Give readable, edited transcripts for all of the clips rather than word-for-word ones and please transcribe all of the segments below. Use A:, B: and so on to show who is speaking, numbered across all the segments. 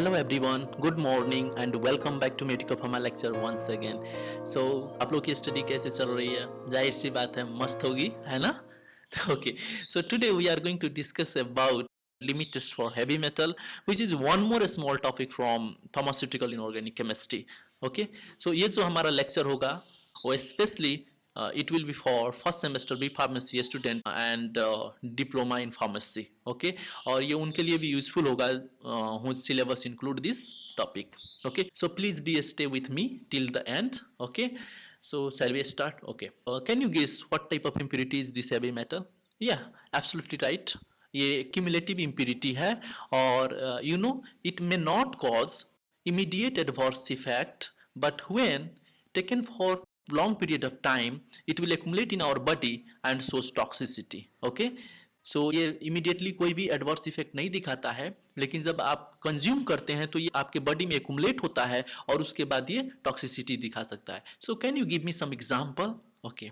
A: Hello everyone, good morning and welcome back to Medical Pharma lecture once again. So आप लोग की study कैसे चल रही है? जाहिर सी बात है मस्त होगी, है ना? Okay, so today we are going to discuss about limit test for heavy metal, which is one more small topic from pharmaceutical inorganic chemistry. Okay, so ये जो हमारा lecture होगा वो specially it will be for first semester B pharmacy student and diploma in pharmacy. Okay, और ये उनके लिए भी useful होगा whose syllabus include this topic. Okay, so please be stay with me till the end. Okay, so shall we start? Okay, can you guess what type of impurity is this heavy metal? Yeah, absolutely right. ये cumulative impurity है और you know it may not cause immediate adverse effect, but when taken for long period of time it will accumulate in our body and shows toxicity. Okay, सो ये immediately कोई भी adverse effect नहीं दिखाता है, लेकिन जब आप कंज्यूम करते हैं तो ये आपके बॉडी में एक्यूमुलेट होता है और उसके बाद ये टॉक्सिसिटी दिखा सकता है. So can you give me some example? Okay,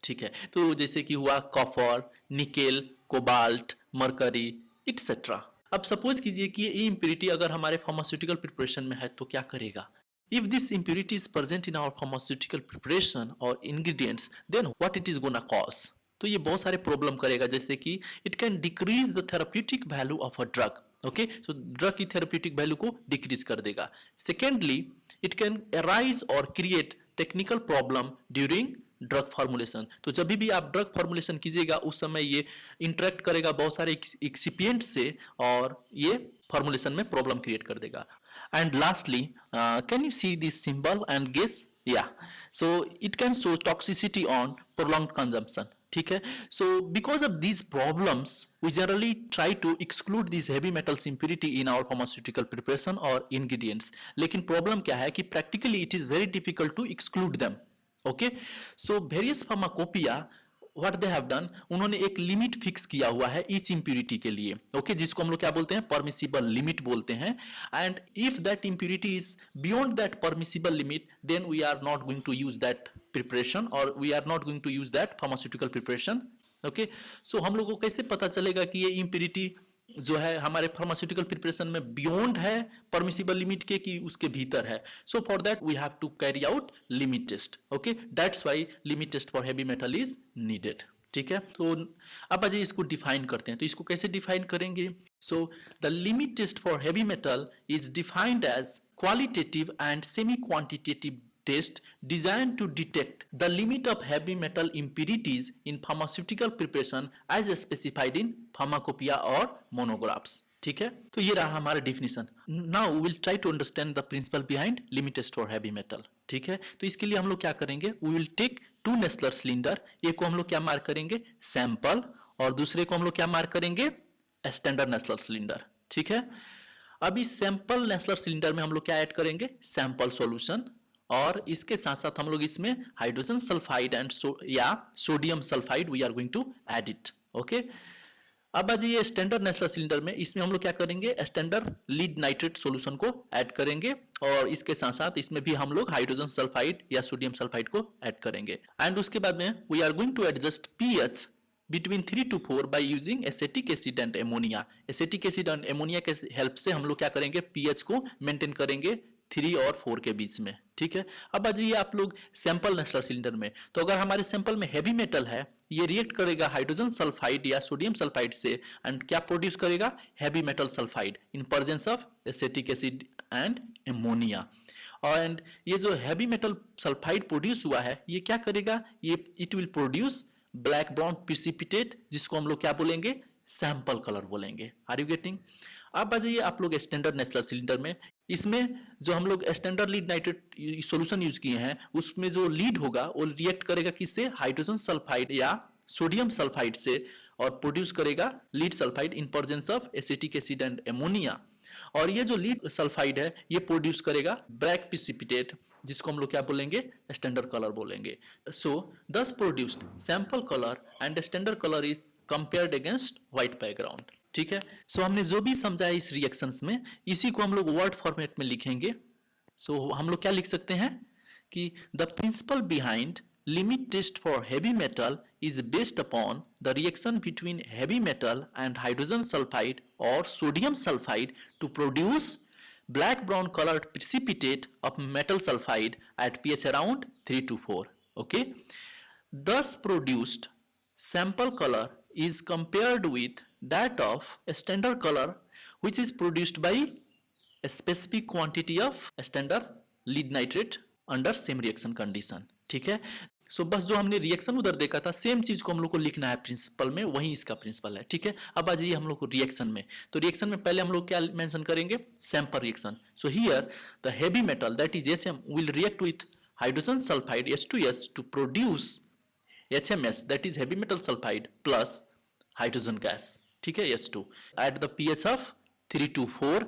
A: ठीक है. तो जैसे कि हुआ copper, nickel, cobalt, mercury et cetera. अब सपोज कीजिए कि ये इम्प्योरिटी अगर हमारे फार्मास्यूटिकल प्रिपरेशन में है तो क्या करेगा? If this impurity is present in our pharmaceutical preparation or ingredients, then what it is gonna cause? तो ये बहुत सारे प्रॉब्लम करेगा, जैसे कि it can decrease the therapeutic value of a drug. Okay, so drug की थेराप्यूटिक वैल्यू को decrease कर देगा. सेकेंडली, इट कैन अराइज और create technical problem during drug formulation. तो जब भी आप ड्रग फॉर्मुलेशन कीजिएगा उस समय ये इंटरेक्ट करेगा बहुत सारे एक्सिपिएंट से और ये फॉर्मुलेशन में प्रॉब्लम क्रिएट कर देगा. And lastly, can you see this symbol and guess? Yeah, so it can show toxicity on prolonged consumption. ठीक है. So because of these problems we generally try to exclude these heavy metals impurity in our pharmaceutical preparation or ingredients. लेकिन problem क्या है कि practically it is very difficult to exclude them. Okay, so various pharmacopoeia what they have done, उन्होंने एक limit fix किया हुआ है each impurity के लिए. ओके, जिसको हम लोग क्या बोलते हैं? परमिसिबल लिमिट बोलते हैं. And if that impurity is beyond that permissible limit then we are not going to use that preparation और we are not going to use that pharmaceutical preparation. Okay, so हम लोग को कैसे पता चलेगा कि ये इंप्यूरिटी जो है हमारे फार्मास्यूटिकल प्रिपरेशन में बियॉन्ड है परमिसिबल लिमिट के कि उसके भीतर है? So for that we have to carry out limit test. Okay, that's why limit test for heavy metal is needed. ठीक है, तो अब आइए इसको डिफाइन करते हैं. तो इसको कैसे डिफाइन करेंगे? So the limit test for heavy metal is defined as qualitative and semi quantitative test designed to detect the limit of heavy metal impurities in pharmaceutical preparation as specified in pharmacopoeia और monographs. ठीक है, तो ये रहा हमारा definition. Now we will try to understand the principle behind limit test for heavy metal. ठीक है, तो इसके लिए हम लोग क्या करेंगे? We will take two Nessler cylinder. एक को हम लोग क्या मार्क करेंगे? सैंपल. और दूसरे को हम लोग क्या मार्क करेंगे? Standard Nessler cylinder. ठीक है, अब इस सैंपल नेस्लर सिलेंडर में हम लोग क्या ऐड करेंगे? Sample solution. और इसके साथ साथ हम लोग इसमें हाइड्रोजन सल्फाइड एंड या sodium sulphide we are going to add it. Okay, अब आज ये स्टैंडर्ड नेस्लर सिलेंडर में इसमें हम लोग क्या करेंगे? स्टैंडर्ड लीड नाइट्रेट सॉल्यूशन को ऐड करेंगे और इसके साथ साथ इसमें भी हम लोग हाइड्रोजन सल्फाइड या सोडियम सल्फाइड को ऐड करेंगे. एंड उसके बाद में we are going to adjust pH between 3 to 4 by using acetic acid and ammonia. Acetic acid and ammonia के हेल्प से हम लोग क्या करेंगे? पीएच को मेंटेन करेंगे 3 और 4 के बीच में. ठीक है, अब आ जाइए आप लोग सैंपल नेस्लर सिलेंडर में. तो अगर हमारे सैंपल में हैवी मेटल है, ये रिएक्ट करेगा हाइड्रोजन सल्फाइड या सोडियम सल्फाइड से एंड क्या प्रोड्यूस करेगा? Heavy metal sulphide in presence of acetic acid and ammonia. And ये जो हैवी मेटल सल्फाइड प्रोड्यूस हुआ है ये क्या करेगा? ये it will produce black brown precipitate, जिसको हम लोग क्या बोलेंगे? सैंपल कलर बोलेंगे. Are you getting? अब आ जाइए आप लोग स्टैंडर्ड नेस्लर सिलेंडर में. इसमें जो हम लोग standard lead nitrate solution use किए हैं उसमें जो लीड होगा वो रिएक्ट करेगा किससे? हाइड्रोजन सल्फाइड या सोडियम सल्फाइड से और प्रोड्यूस करेगा lead sulphide in presence of acetic acid and ammonia. और ये जो लीड सल्फाइड है ये प्रोड्यूस करेगा ब्लैक प्रिसिपिटेट, जिसको हम लोग क्या बोलेंगे? स्टैंडर्ड कलर बोलेंगे. सो दस produced sample colour and standard colour is compared against white background. ठीक है, सो हमने जो भी समझा है इस रिएक्शंस में इसी को हम लोग वर्ड फॉर्मेट में लिखेंगे. सो हम लोग क्या लिख सकते हैं कि the principle behind limit test for heavy metal is based upon the reaction between heavy metal and hydrogen sulfide or sodium sulfide to produce black brown colored precipitate of metal sulfide at pH around 3 to 4. Okay, thus produced sample color is compared with that of a standard color which is produced by a specific quantity of standard lead nitrate under same reaction condition. ठीक है, सो बस जो हमने reaction उधर देखा था same चीज को हम लोग को लिखना है प्रिंसिपल में, वही इसका प्रिंसिपल है. ठीक है, अब आ जाइए हम लोग को रिएक्शन में. तो रिएक्शन में पहले हम लोग क्या मेंशन करेंगे, sample reaction. So here the heavy metal that is HM will react with hydrogen sulphide H2S to produce HMS that is heavy metal sulphide plus hydrogen gas. ठीक है, H2 at the pH of 3 to 4,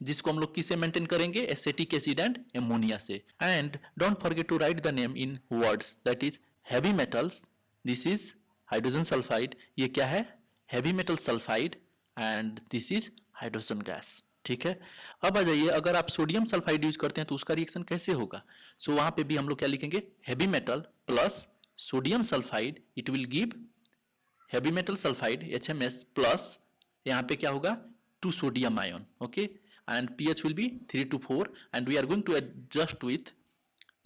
A: जिसको हम लोग किसे maintain करेंगे, acetic acid and ammonia से. And don't forget to write the name in words, that is heavy metals, this is hydrogen sulphide, ये क्या है, heavy metal sulphide, and this is hydrogen gas. ठीक है, अब आ जाइए, अगर आप सोडियम सल्फाइड यूज करते हैं तो उसका रिएक्शन कैसे होगा. सो वहां पे भी हम लोग क्या लिखेंगे, heavy metal plus sodium sulphide, it will give heavy metal sulphide HMS plus यहाँ पे क्या होगा 2 sodium ion. Okay, and pH will be 3 to 4 and we are going to adjust with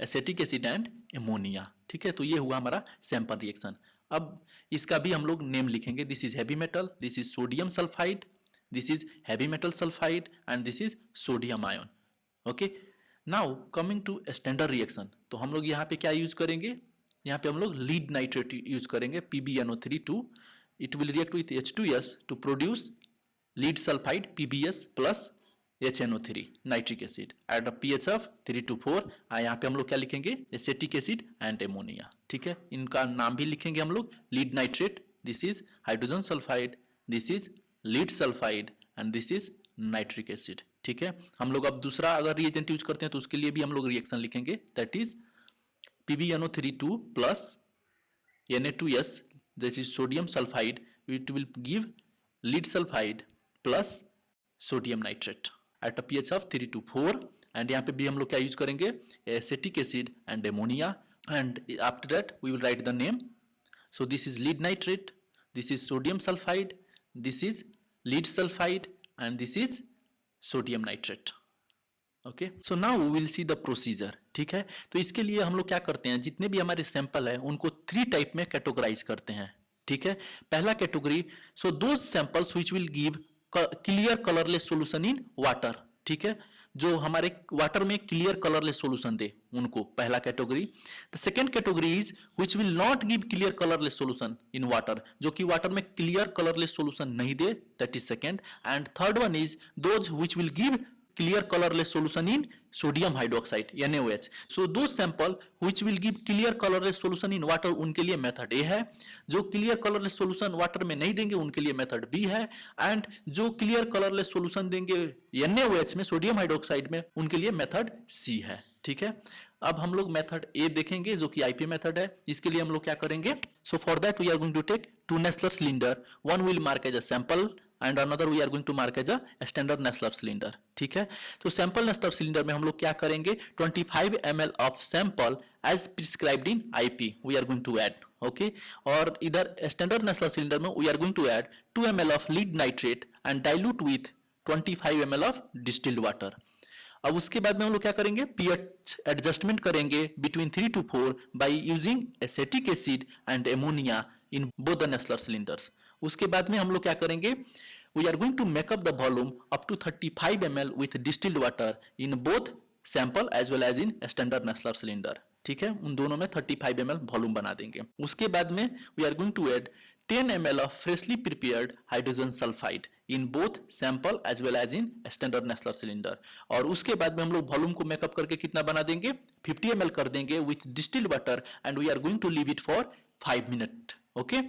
A: acetic acid and ammonia. ठीक है, तो ये हुआ हमारा सैंपल रिएक्शन. अब इसका भी हम लोग नेम लिखेंगे, this is heavy metal, this is sodium sulphide, this is heavy metal sulphide and this is sodium ion. Okay, now coming to standard reaction, तो हम लोग यहाँ पे क्या यूज करेंगे, यहाँ पे हम लोग लीड नाइट्रेट यूज करेंगे PbNO3 it will react with H2S to produce lead sulphide PbS plus HNO3 nitric acid at a pH of 3 to 4. यहाँ पे हम लोग क्या लिखेंगे, एसिटिक एसिड एंड एमोनिया. ठीक है, इनका नाम भी लिखेंगे हम लोग, lead nitrate, this is hydrogen sulphide, this is lead sulphide and this is nitric acid. ठीक है, हम लोग अब दूसरा अगर रिएजेंट यूज करते हैं तो उसके लिए भी हम लोग रिएक्शन लिखेंगे, that is PbNO3 plus Na2S, this is sodium sulphide, it will give lead sulphide plus sodium nitrate at a pH of 3 to 4. and यहाँ पे भी हम लोग क्या यूज करेंगे, acetic acid and ammonia. And after that we will write the name. So this is lead nitrate, this is sodium sulphide, this is lead sulphide and this is sodium nitrate. Okay, so now we will see the procedure. ठीक है, तो इसके लिए हम लोग क्या करते हैं, जितने भी हमारे सैंपल है उनको 3 टाइप में कैटेगराइज करते हैं. ठीक है, पहला category, so those samples which will give clear colourless solution in water. ठीक है, जो हमारे वाटर में क्लियर कलरलेस सॉल्यूशन दे उनको पहला category. The second category is which will not give clear colourless solution in water, जो कि वाटर में क्लियर कलरलेस सॉल्यूशन नहीं दे, that is second. And third one is those which will give clear colorless solution in sodium hydroxide NaOH. so those sample which will give clear colorless solution in water, उनके लिए method A है. जो clear colorless solution water में नहीं देंगे उनके लिए method B है. एंड जो clear colorless solution देंगे NaOH में सोडियम हाइड्रोक्साइड में उनके लिए मेथड C है. ठीक है, अब हम लोग मेथड A देखेंगे जो कि IP मेथड है. इसके लिए हम लोग क्या करेंगे, so for that we are going to take 2 Nessler cylinder, one will mark as a sample and another we are going to mark as a standard Nessler cylinder. ठीक है, तो सैंपल नेस्लर सिलेंडर में हम लोग क्या करेंगे, 25 ml of sample as prescribed in IP we are going to add. Okay, और इधर स्टैंडर्ड नेस्लर सिलेंडर में we are going to add 2 ml of lead nitrate and dilute with 25 ml of distilled water. अब उसके बाद में हम लोग क्या करेंगे, pH एडजस्टमेंट करेंगे between 3 to 4 by using acetic acid and ammonia in both the Nessler cylinders. उसके बाद में हम लोग क्या करेंगे, we are going to make up the volume up to 35 ml with distilled water in both sample as well as in standard Nessler cylinder. ठीक है, उन दोनों में 35 ml वॉल्यूम बना देंगे. उसके बाद में we are going to add 10 ml of freshly prepared hydrogen sulfide in both sample as well as in standard Nessler cylinder. और उसके बाद में हम लोग वॉल्यूम को मेकअप करके कितना बना देंगे, 50 ml कर देंगे with distilled water and we are going to leave it for 5 minutes. Okay,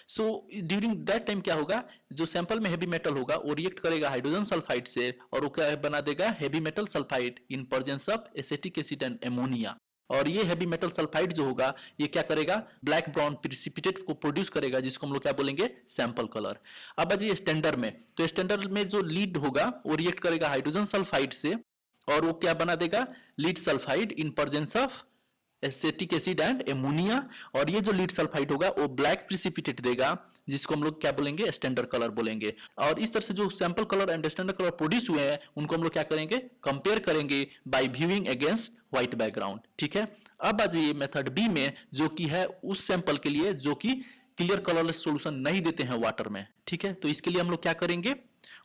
A: so during that time क्या होगा, जो सैंपल में हेवी मेटल होगा वो रिएक्ट करेगा हाइड्रोजन सल्फाइड से और वो क्या बना देगा, heavy metal sulphide in presence of acetic acid and ammonia. और ये हेवी मेटल सल्फाइड जो होगा ये क्या करेगा, ब्लैक ब्राउन प्रिसिपिटेट को प्रोड्यूस करेगा जिसको हम लोग क्या बोलेंगे, सैंपल कलर. अब आइए स्टैंडर्ड में, तो स्टैंडर्ड में जो लीड होगा वो रिएक्ट करेगा हाइड्रोजन सल्फाइड से और वो क्या बना देगा, lead sulphide in presence of acetic acid and ammonia, और ये जो लीड सल्फाइड होगा वो ब्लैक प्रिसिपिटेट देगा, जिसको हम लोग क्या बोलेंगे, स्टैंडर्ड कलर बोलेंगे। और इस तरह से जो sample colour and standard colour produce हुए हैं उनको हम लोग क्या करेंगे, कंपेयर करेंगे by viewing against white background. ठीक है, अब आ जाइए मेथड बी में, जो कि है उस सैंपल के लिए जो कि क्लियर कलरलेस सॉल्यूशन नहीं देते हैं वाटर में। ठीक है, तो इसके लिए हम लोग क्या करेंगे,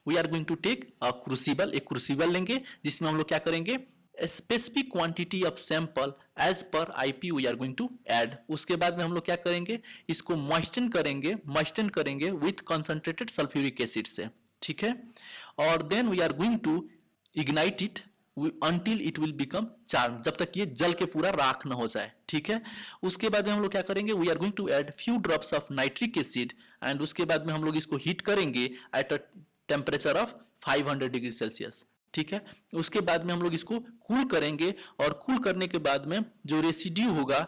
A: we are going to take a crucible, एक क्रूसिबल लेंगे जिसमें हम लोग क्या करेंगे, specific quantity of sample as per IP we are going to add. उसके बाद में हम लोग क्या करेंगे, इसको मॉइस्टन करेंगे विथ कंसंट्रेटेड सल्फ्यूरिक एसिड से। ठीक है, और then we are going to ignite it until it will become charm, जब तक ये जल के पूरा राख न हो जाए। ठीक है, उसके बाद में हम लोग क्या करेंगे, we are going to add few drops of nitric acid, and उसके बाद में हम लोग इसको हीट करेंगे at a temperature of 500 degree Celsius. ठीक है, उसके बाद में हम लोग इसको कूल करेंगे, और कूल करने के बाद में जो रेसिड्यू होगा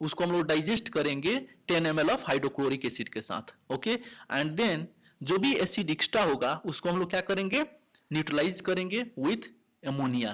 A: उसको हम लोग डाइजेस्ट करेंगे 10 ml ऑफ हाइड्रोक्लोरिक एसिड के साथ। ओके, एंड देन जो भी एसिड एक्स्ट्रा होगा उसको हम लोग क्या करेंगे, न्यूट्रलाइज करेंगे विथ अमोनिया।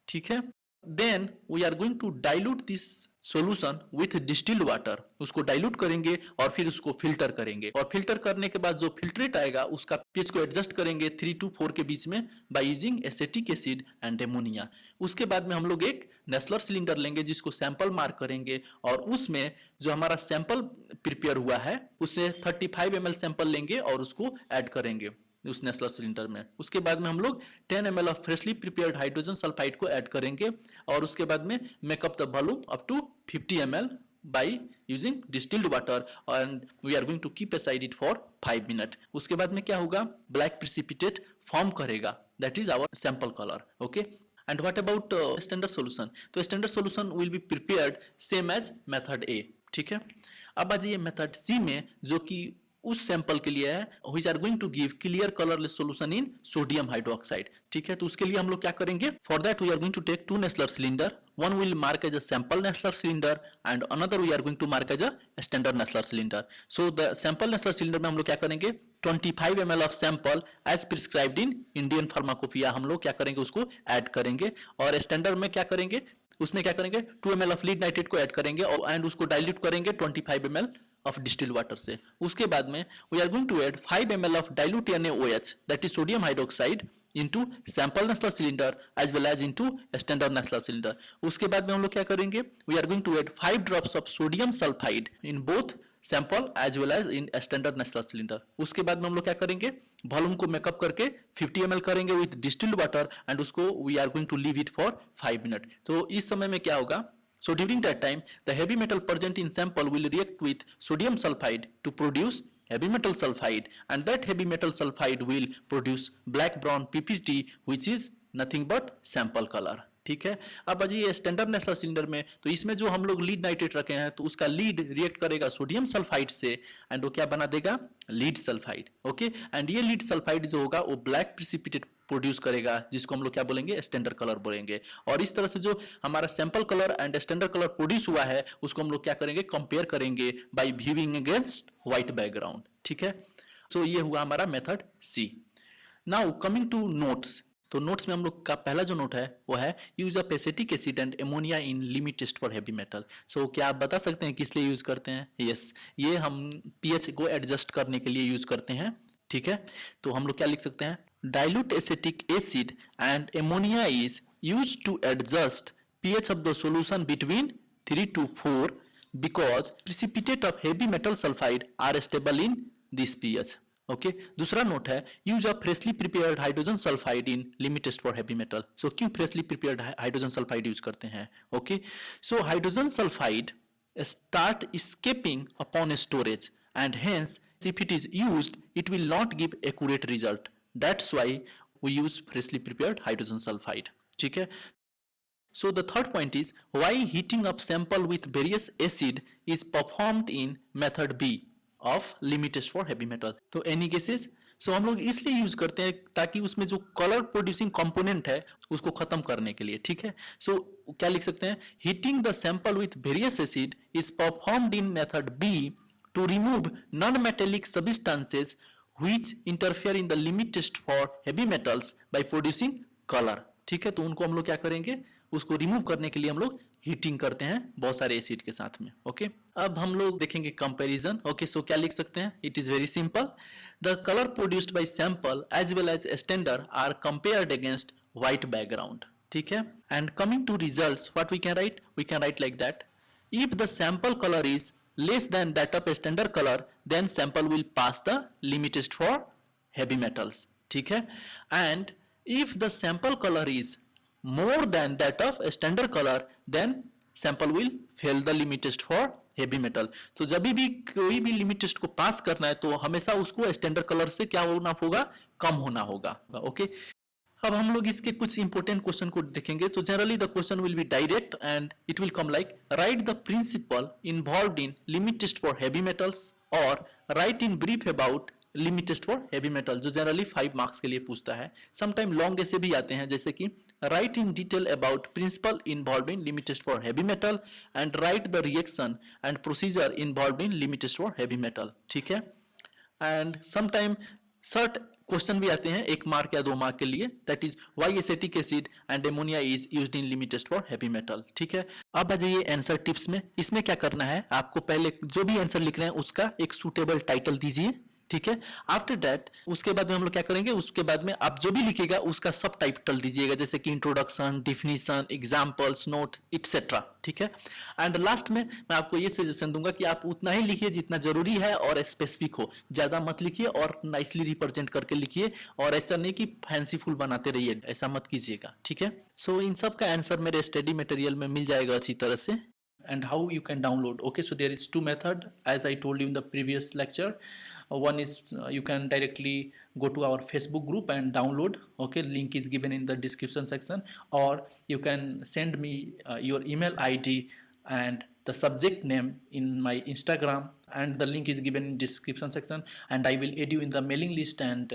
A: ठीक है, then we are going to dilute this solution with distilled water, उसको डाइल्यूट करेंगे और फिर उसको फिल्टर करेंगे, और फिल्टर करने के बाद जो फिल्ट्रेट आएगा उसका पीएच को एडजस्ट करेंगे 3 to 4 के बीच में bye using acetic acid and ammonia. उसके बाद में हम लोग एक नेस्लर सिलेंडर लेंगे जिसको सैंपल मार्क करेंगे, और उसमें जो हमारा सैंपल प्रिपेयर हुआ है उससे 35 ml सैंपल लेंगे और उसको ऐड करेंगे उस नेस्लर सिलेंडर में। उसके बाद में हम लोग 10 ml of freshly prepared hydrogen sulphide को ऐड करेंगे, और उसके बाद में make up the volume up to 50 ml by using distilled water, and we are going to keep aside it for 5 minute. उसके बाद में क्या होगा, ब्लैक प्रिसिपिटेट फॉर्म करेगा, that is our sample colour. Okay, and what about standard solution, तो standard solution will be prepared same as method A. ठीक है, अब आ जाइए मेथड सी में, जो कि उस सैंपल के लिए है which are going to give clear colourless solution in sodium hydroxide. ठीक है, तो उसके लिए हम लोग क्या करेंगे, for that we are going to take 2 Nessler cylinder, one will mark as a sample Nessler cylinder and another we are going to mark as a standard Nessler cylinder. So the sample Nessler cylinder में हम लोग क्या करेंगे, 25 ml of sample as prescribed in Indian Pharmacopoeia हम लोग क्या करेंगे, उसको ऐड करेंगे, और स्टैंडर्ड में क्या करेंगे, उसमें क्या करेंगे 2 ml ऑफ लीड नाइट्रेट को ऐड करेंगे और एंड उसको डाइल्यूट करेंगे 25 ml ऑफ डिस्टिल्ड वाटर से। उसके बाद में we are going to add 5 ml of dilute NaOH that is sodium hydroxide into sample Nessler cylinder as well as into standard Nessler cylinder. उसके बाद में हम लोग क्या करेंगे, we are going to add 5 drops of sodium sulfide in both sample as well as in standard Nessler cylinder. उसके बाद में हम लोग क्या करेंगे, वॉल्यूम को मेकअप करके 50 ml करेंगे with distilled water and उसको we are going to leave it for 5 minutes. तो इस समय में क्या होगा, so during that time the heavy metal present in sample will react with sodium sulfide to produce heavy metal sulfide, and that heavy metal sulfide will produce black brown PPT which is nothing but sample color. ठीक है, अब ये standard Nessler cylinder में, तो इसमें जो हम लोग लीड नाइट्रेट रखे हैं तो उसका लीड रिएक्ट करेगा सोडियम सल्फाइड से एंड वो क्या बना देगा, लीड सल्फाइड। ओके, एंड ये लीड सल्फाइड जो होगा वो ब्लैक प्रिसिपिटेट प्रोड्यूस करेगा जिसको हम लोग क्या बोलेंगे, स्टैंडर्ड कलर बोलेंगे। और इस तरह से जो हमारा sample colour and standard colour produce हुआ है उसको हम लोग क्या करेंगे, कंपेयर करेंगे by viewing against white background. ठीक है, सो ये हुआ हमारा method C. Now coming to notes, तो नोट्स में हम लोग का पहला जो नोट है वो है use of acetic acid and ammonia in limit test for heavy metal. So क्या आप बता सकते हैं किस लिए यूज करते हैं? यस, ये हम पीएच को एडजस्ट करने के लिए यूज करते हैं। ठीक है, तो हम लोग क्या लिख सकते हैं, dilute acetic acid and ammonia is use to adjust pH of the solution between 3 to 4 because precipitate of heavy metal sulfide are stable in this pH. Okay, दूसरा नोट है use of freshly prepared hydrogen sulphide in limit test for heavy metal. So क्यों freshly prepared hydrogen sulphide use करते हैं? Okay, so hydrogen sulphide start escaping upon storage and hence if it is used it will not give accurate result. That's why we use freshly prepared hydrogen sulfide. ठीक है, so the third point is why heating up sample with various acid is performed in method B of limit test for heavy metal. तो any cases, so हम लोग इसलिए use करते हैं ताकि उसमें जो कलर प्रोड्यूसिंग कंपोनेंट है उसको खत्म करने के लिए। ठीक है, सो क्या लिख सकते हैं, heating the sample with various acid is performed in method B to remove non metallic substances which interfere in the limit test for heavy metals by producing colour. ठीक है, तो उनको हम लोग क्या करेंगे, उसको रिमूव करने के लिए हम लोग हीटिंग करते हैं बहुत सारे एसिड के साथ में। ओके, अब हम लोग देखेंगे कंपैरिजन। ओके, सो क्या लिख सकते हैं? It is very simple, the colour produced by sample as well as standard are compared against white background. ठीक है, and coming to results what we can write? We can write like that, if the sample color is less than that of a standard color then sample will pass the limit test for heavy metals। ठीक है, and if the sample color is more than that of a standard color then sample will fail the limit test for heavy metal। तो जब भी कोई भी limit test को पास करना है तो हमेशा उसको स्टैंडर्ड कलर से क्या होना होगा? कम होना होगा। ओके, अब हम लोग इसके कुछ इंपॉर्टेंट क्वेश्चन को देखेंगे। तो generally the question will be direct and it will come like, write the principle involved in limit test for heavy metals, और write in brief about limit test for heavy metal, जो generally 5 marks के लिए पूछता है। Sometime long ऐसे भी आते हैं, जैसे कि write in detail about principle involved in limit test for heavy metal and write the reaction and procedure involved in limit test for heavy metal. ठीक है, एंड समटाइम सर्ट क्वेश्चन भी आते हैं 1 मार्क या 2 मार्क के लिए, that is why acetic acid and ammonia is used in limit test for heavy metal. ठीक है, अब आ जाइए आंसर टिप्स में। इसमें क्या करना है, आपको पहले जो भी आंसर लिख रहे हैं उसका एक सूटेबल टाइटल दीजिए। ठीक है, आफ्टर दैट उसके बाद में हम लोग क्या करेंगे, उसके बाद में आप जो भी लिखिएगा उसका सब टाइटल दीजिएगा, जैसे कि introduction, definition, examples, note et cetera. ठीक है, एंड लास्ट में मैं आपको ये सजेशन दूंगा कि आप उतना ही लिखिए जितना जरूरी है और स्पेसिफिक हो, ज्यादा मत लिखिए और नाइसली रिप्रेजेंट करके लिखिए, और ऐसा नहीं कि फैंसीफुल बनाते रहिए, ऐसा मत कीजिएगा। ठीक है, सो इन सब का आंसर मेरे स्टडी मटेरियल में मिल जाएगा अच्छी तरह से। And how you can download? Okay, so there is 2 method as I told you in the previous lecture. One is you can directly go to our Facebook group and download. Okay, link is given in the description section, or you can send me your email ID and the subject name in my Instagram, and the link is given in description section, and I will add you in the mailing list, and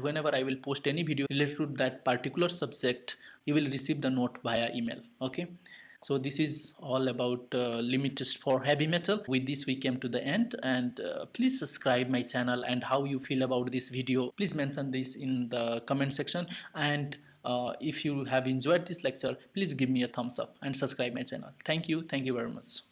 A: whenever I will post any video related to that particular subject, you will receive the note via email. Okay, so this is all about limit test for heavy metal. With this we came to the end, and please subscribe my channel, and how you feel about this video please mention this in the comment section, and if you have enjoyed this lecture please give me a thumbs up and subscribe my channel. Thank you very much.